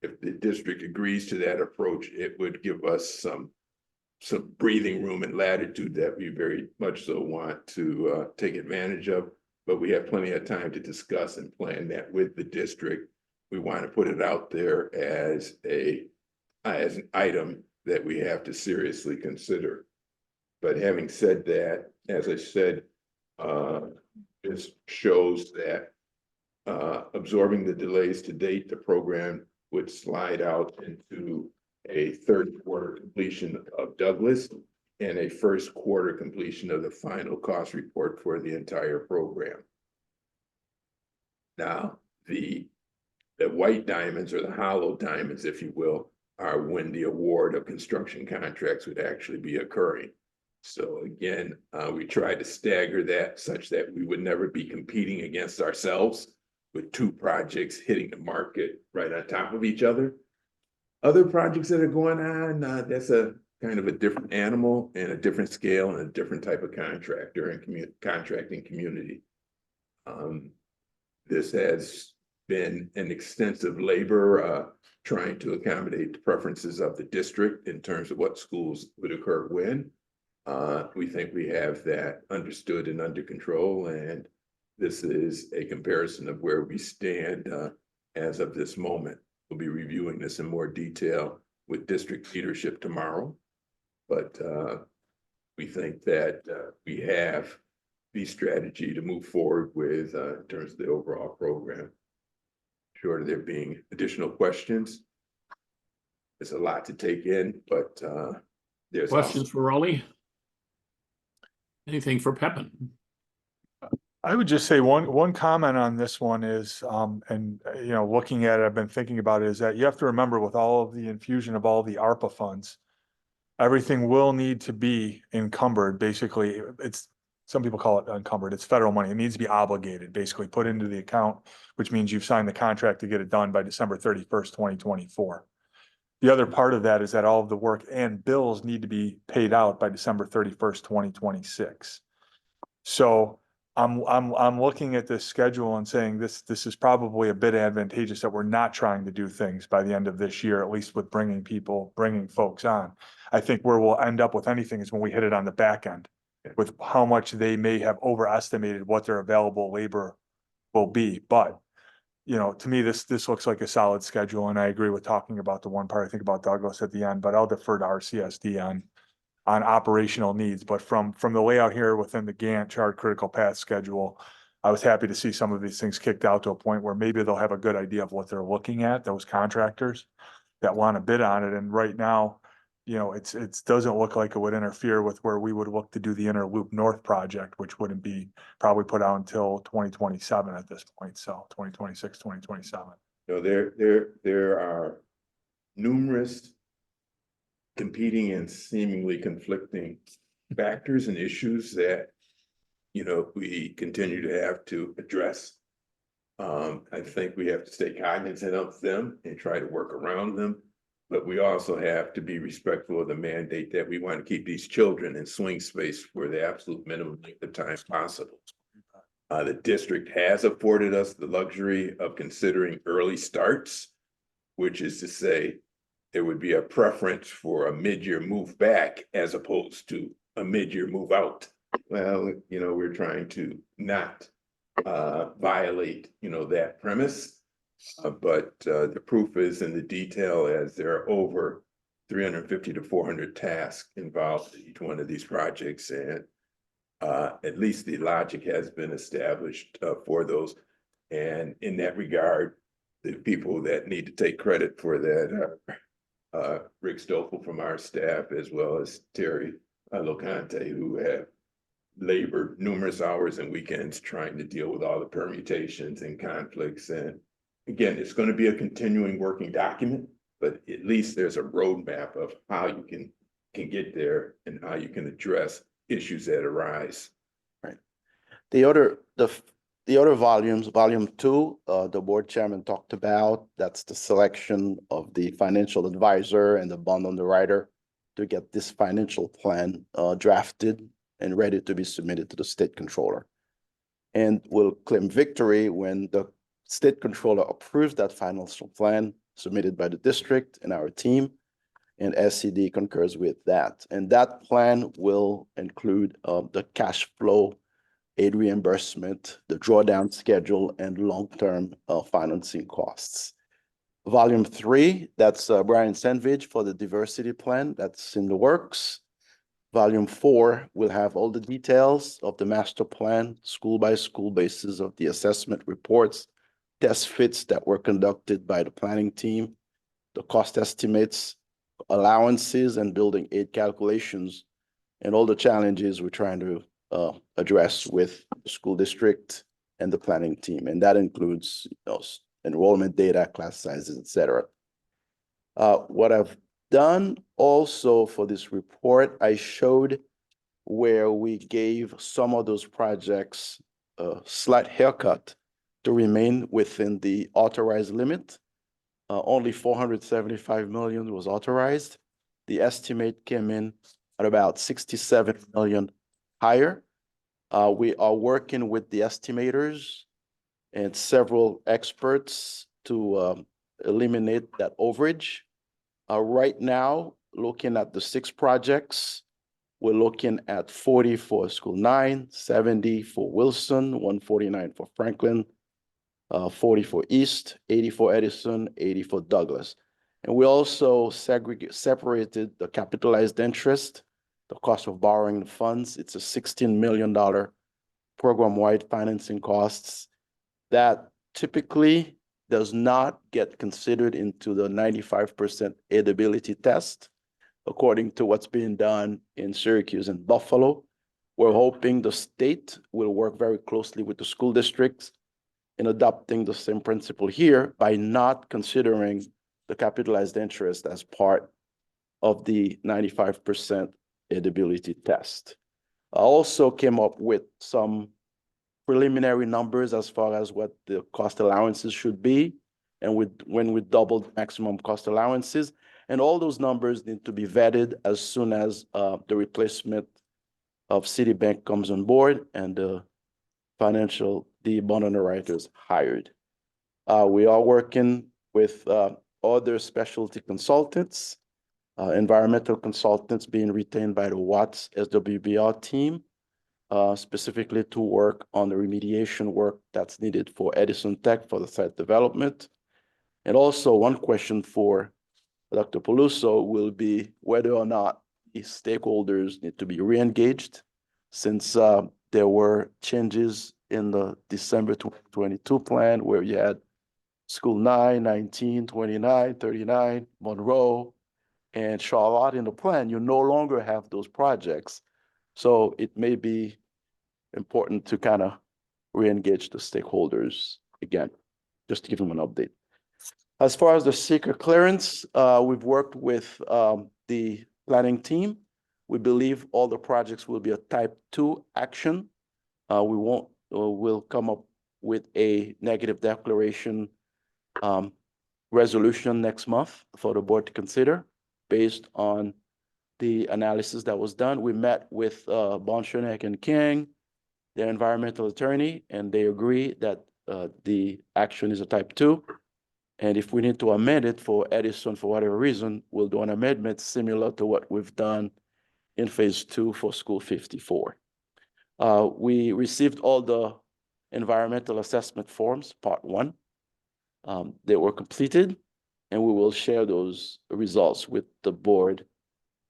If the district agrees to that approach, it would give us some breathing room and latitude that we very much so want to take advantage of. But we have plenty of time to discuss and plan that with the district we want to put it out there as an item that we have to seriously consider. But having said that, as I said, this shows that absorbing the delays to date, the program would slide out into a third quarter completion of Douglas and a first quarter completion of the final cost report for the entire program. Now, the white diamonds, or the hollow diamonds, if you will, are when the award of construction contracts would actually be occurring. So again, we tried to stagger that such that we would never be competing against ourselves with two projects hitting the market right on top of each other. Other projects that are going on, that's a kind of a different animal and a different scale and a different type of contractor and contracting community. This has been an extensive labor trying to accommodate the preferences of the district in terms of what schools would occur when. We think we have that understood and under control, and this is a comparison of where we stand as of this moment. We'll be reviewing this in more detail with district leadership tomorrow, but we think that we have the strategy to move forward with in terms of the overall program. Short of there being additional questions, there's a lot to take in, but there's Questions for Raleigh? Anything for Pepin? I would just say one comment on this one is, and you know, looking at it, I've been thinking about it, is that you have to remember with all of the infusion of all the ARPA funds, everything will need to be encumbered. Basically, some people call it encumbered. It's federal money. It needs to be obligated, basically put into the account, which means you've signed the contract to get it done by December 31st, 2024. The other part of that is that all of the work and bills need to be paid out by December 31st, 2026. So I'm looking at this schedule and saying this is probably a bit advantageous that we're not trying to do things by the end of this year, at least with bringing folks on. I think where we'll end up with anything is when we hit it on the back end with how much they may have overestimated what their available labor will be. But you know, to me, this looks like a solid schedule, and I agree with talking about the one part I think about Douglas at the end, but I'll defer to RCSD on operational needs. But from the layout here within the Gantt chart critical path schedule, I was happy to see some of these things kicked out to a point where maybe they'll have a good idea of what they're looking at, those contractors that want to bid on it. And right now, you know, it doesn't look like it would interfere with where we would look to do the Inner Loop North project, which wouldn't be probably put out until 2027 at this point. So 2026, 2027. No, there are numerous competing and seemingly conflicting factors and issues that, you know, we continue to have to address. I think we have to stay cognizant of them and try to work around them. But we also have to be respectful of the mandate that we want to keep these children in swing space for the absolute minimum length of time possible. The district has afforded us the luxury of considering early starts, which is to say there would be a preference for a mid-year move back as opposed to a mid-year move out. Well, you know, we're trying to not violate, you know, that premise. But the proof is in the detail, as there are over 350 to 400 tasks involved in each one of these projects. And at least the logic has been established for those. And in that regard, the people that need to take credit for that are Rick Stoffel from our staff, as well as Terry Locante, who have labored numerous hours and weekends trying to deal with all the permutations and conflicts. And again, it's going to be a continuing working document, but at least there's a roadmap of how you can get there and how you can address issues that arise. Right. The other volumes, volume 2, the board chairman talked about, that's the selection of the financial advisor and the bond underwriter to get this financial plan drafted and ready to be submitted to the state controller. And we'll claim victory when the state controller approves that financial plan submitted by the district and our team, and SCD concurs with that. And that plan will include the cash flow, aid reimbursement, the drawdown schedule, and long-term financing costs. Volume 3, that's Brian Sandvidge for the diversity plan, that's in the works. Volume 4 will have all the details of the master plan, school by school basis of the assessment reports, test fits that were conducted by the planning team, the cost estimates, allowances, and building aid calculations, and all the challenges we're trying to address with the school district and the planning team. And that includes, enrollment data, class sizes, et cetera. What I've done also for this report, I showed where we gave some of those projects a slight haircut to remain within the authorized limit. Only 475 million was authorized. The estimate came in at about 67 million higher. We are working with the estimators and several experts to eliminate that overage. Right now, looking at the 6 projects, we're looking at 40 for School 9, 70 for Wilson, 149 for Franklin, 40 for East, 80 for Edison, 80 for Douglas. And we also separated the capitalized interest, the cost of borrowing the funds. It's a $16 million program-wide financing costs that typically does not get considered into the 95% aidability test, according to what's being done in Syracuse and Buffalo. We're hoping the state will work very closely with the school districts in adopting the same principle here by not considering the capitalized interest as part of the 95% aidability test. I also came up with some preliminary numbers as far as what the cost allowances should be, and when we doubled maximum cost allowances, and all those numbers need to be vetted as soon as the replacement of Citibank comes on board and the bond underwriters hired. We are working with other specialty consultants, environmental consultants being retained by the Watts SWBR team, specifically to work on the remediation work that's needed for Edison Tech for the site development. And also one question for Dr. Peluso will be whether or not the stakeholders need to be re-engaged since there were changes in the December 2022 plan where you had School 9, 19, 29, 39, Monroe, and Charlotte in the plan. You no longer have those projects. So it may be important to kind of re-engage the stakeholders again, just to give them an update. As far as the seeker clearance, we've worked with the planning team. We believe all the projects will be a type 2 action. We'll come up with a negative declaration resolution next month for the board to consider based on the analysis that was done. We met with Bonchonek and King, their environmental attorney, and they agree that the action is a type 2. And if we need to amend it for Edison for whatever reason, we'll do an amendment similar to what we've done in phase 2 for School 54. We received all the environmental assessment forms, part 1. They were completed, and we will share those results with the board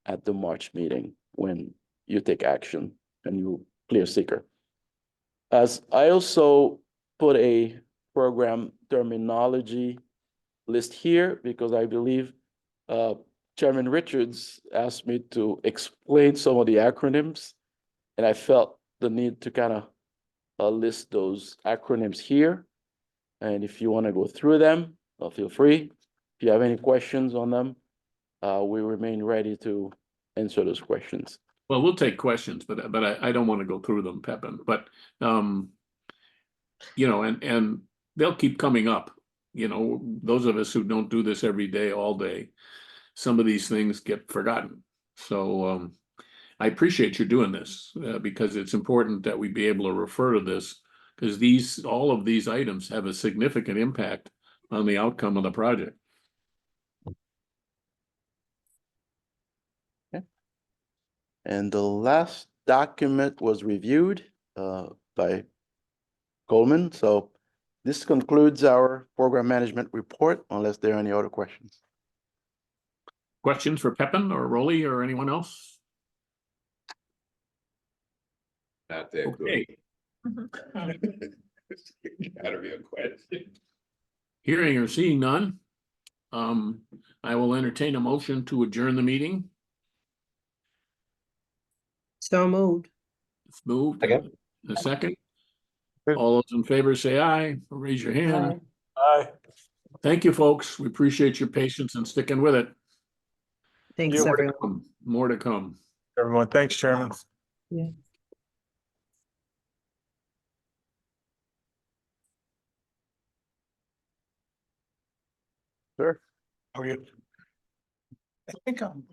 at the March meeting when you take action and you clear seeker. As I also put a program terminology list here because I believe Chairman Richards asked me to explain some of the acronyms, and I felt the need to kind of list those acronyms here. And if you want to go through them, feel free. If you have any questions on them, we remain ready to answer those questions. Well, we'll take questions, but I don't want to go through them, Pepin. But you know, and they'll keep coming up. You know, those of us who don't do this every day, all day, some of these things get forgotten. So I appreciate you doing this because it's important that we be able to refer to this because all of these items have a significant impact on the outcome of the project. Okay. And the last document was reviewed by Coleman. So This concludes our program management report, unless there are any other questions. Questions for Pepin or Rolly or anyone else? Not that Okay, good. Gotta be a question. hearing or seeing none. I will entertain a motion to adjourn the meeting. So moved. It's moved. Second. A second. Good. All those in favor say aye, or raise your hand. Aye. Thank you, folks. We appreciate your patience and sticking with it. Thanks, Yeah. everyone. More to come. Everyone, thanks, Chairman. Yeah. Sure. How are you? I think I'm.